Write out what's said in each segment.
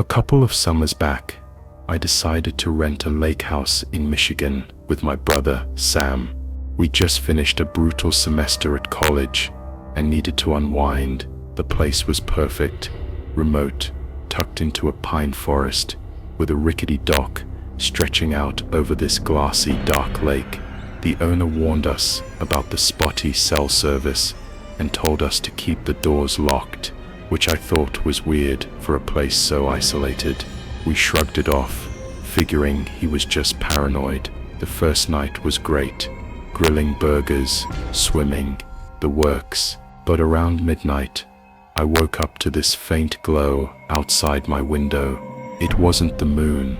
A couple of summers back, I decided to rent a lake house in Michigan with my brother, Sam. We just finished a brutal semester at college and needed to unwind. The place was perfect, remote, tucked into a pine forest, with a rickety dock stretching out over this glassy, dark lake. The owner warned us about the spotty cell service and told us to keep the doors locked, which I thought was weird for a place so isolated. We shrugged it off, figuring he was just paranoid. The first night was great. Grilling burgers, swimming, the works. But around midnight, I woke up to this faint glow outside my window. It wasn't the moon.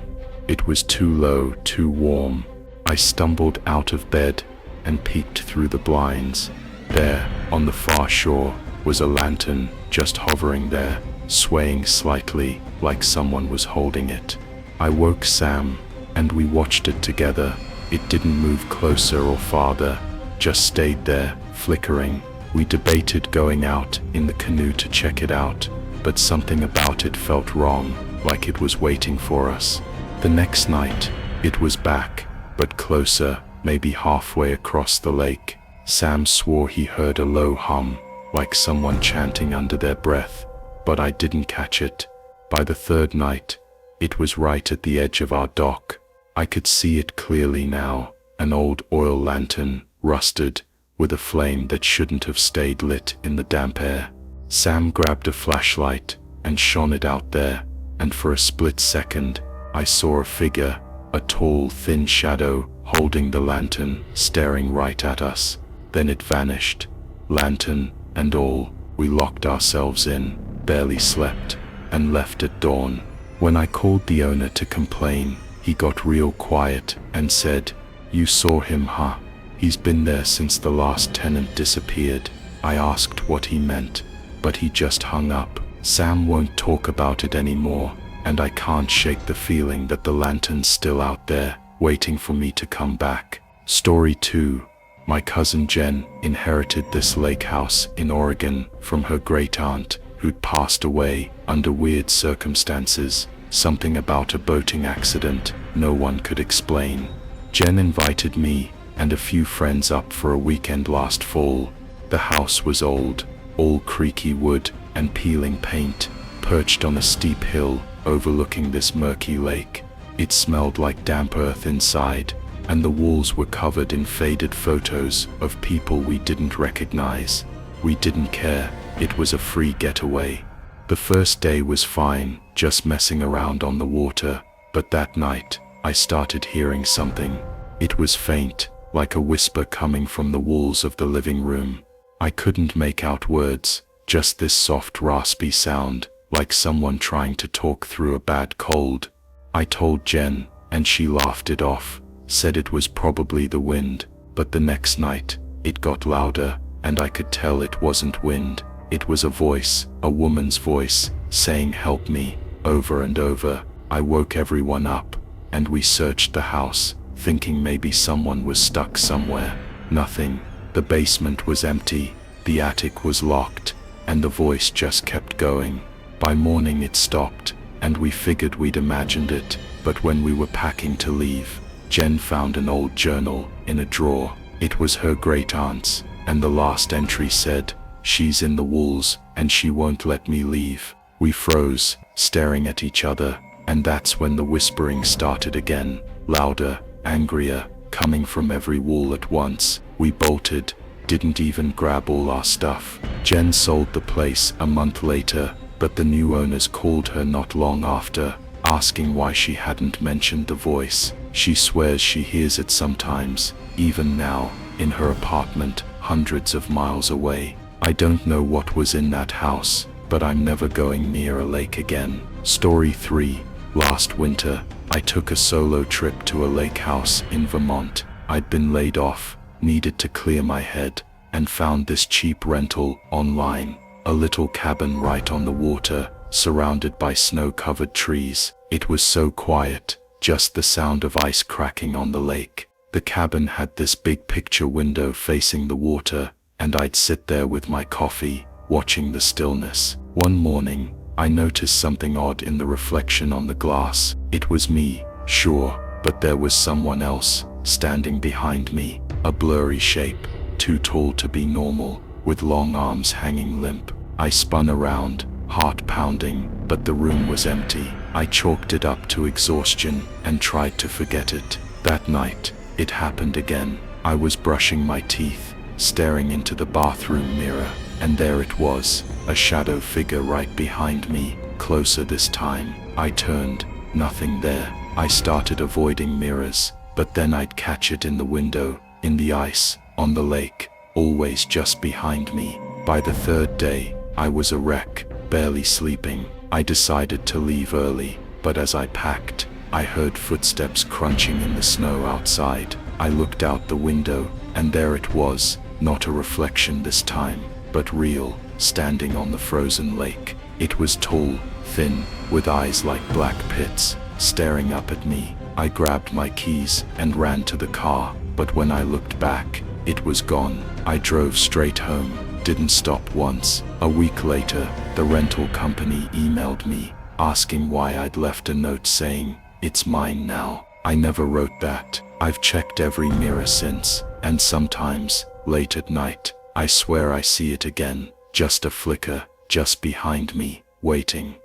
It was too low, too warm. I stumbled out of bed and peeked through the blinds. There, on the far shore, was a lantern just hovering there, swaying slightly like someone was holding it. I woke Sam, and we watched it together. It didn't move closer or farther, just stayed there, flickering. We debated going out in the canoe to check it out, but something about it felt wrong, like it was waiting for us. The next night, it was back, but closer, maybe halfway across the lake. Sam swore he heard a low hum, like someone chanting under their breath, but I didn't catch it. By the third night, it was right at the edge of our dock. I could see it clearly now, an old oil lantern, rusted, with a flame that shouldn't have stayed lit in the damp air. Sam grabbed a flashlight and shone it out there, and for a split second, I saw a figure, a tall, thin shadow, holding the lantern, staring right at us. Then it vanished, lantern and all. We locked ourselves in, barely slept, and left at dawn. When I called the owner to complain, he got real quiet and said, "You saw him, huh? He's been there since the last tenant disappeared." I asked what he meant, but he just hung up. Sam won't talk about it anymore, and I can't shake the feeling that the lantern's still out there, waiting for me to come back. Story 2. My cousin Jen inherited this lake house in Oregon from her great-aunt, who'd passed away under weird circumstances. Something about a boating accident no one could explain. Jen invited me and a few friends up for a weekend last fall. The house was old, all creaky wood and peeling paint, perched on a steep hill overlooking this murky lake. It smelled like damp earth inside, and the walls were covered in faded photos of people we didn't recognize. We didn't care. It was a free getaway. The first day was fine, just messing around on the water, but that night, I started hearing something. It was faint, like a whisper coming from the walls of the living room. I couldn't make out words, just this soft, raspy sound, like someone trying to talk through a bad cold. I told Jen, and she laughed it off, said it was probably the wind, but the next night, it got louder, and I could tell it wasn't wind. It was a voice, a woman's voice, saying "help me," over and over. I woke everyone up, and we searched the house, thinking maybe someone was stuck somewhere. Nothing. The basement was empty, the attic was locked, and the voice just kept going. By morning it stopped, and we figured we'd imagined it, but when we were packing to leave, Jen found an old journal in a drawer. It was her great-aunt's, and the last entry said, "She's in the walls, and she won't let me leave." We froze, staring at each other, and that's when the whispering started again, louder, angrier, coming from every wall at once. We bolted, didn't even grab all our stuff. Jen sold the place a month later, but the new owners called her not long after, asking why she hadn't mentioned the voice. She swears she hears it sometimes, even now, in her apartment, hundreds of miles away. I don't know what was in that house, but I'm never going near a lake again. Story 3. Last winter, I took a solo trip to a lake house in Vermont. I'd been laid off, needed to clear my head, and found this cheap rental online. A little cabin right on the water, surrounded by snow-covered trees. It was so quiet, just the sound of ice cracking on the lake. The cabin had this big picture window facing the water, and I'd sit there with my coffee, watching the stillness. One morning, I noticed something odd in the reflection on the glass. It was me, sure, but there was someone else, standing behind me, a blurry shape, too tall to be normal, with long arms hanging limp. I spun around, heart pounding, but the room was empty. I chalked it up to exhaustion and tried to forget it. That night, it happened again. I was brushing my teeth, staring into the bathroom mirror, and there it was, a shadow figure right behind me, closer this time. I turned, nothing there. I started avoiding mirrors, but then I'd catch it in the window, in the ice, on the lake, always just behind me. By the third day, I was a wreck, barely sleeping. I decided to leave early, but as I packed, I heard footsteps crunching in the snow outside. I looked out the window, and there it was, not a reflection this time, but real, standing on the frozen lake. It was tall, thin, with eyes like black pits, staring up at me. I grabbed my keys and ran to the car, but when I looked back, it was gone. I drove straight home, didn't stop once. A week later, the rental company emailed me, asking why I'd left a note saying, "It's mine now." I never wrote that. I've checked every mirror since, and sometimes, late at night, I swear I see it again, just a flicker, just behind me, waiting.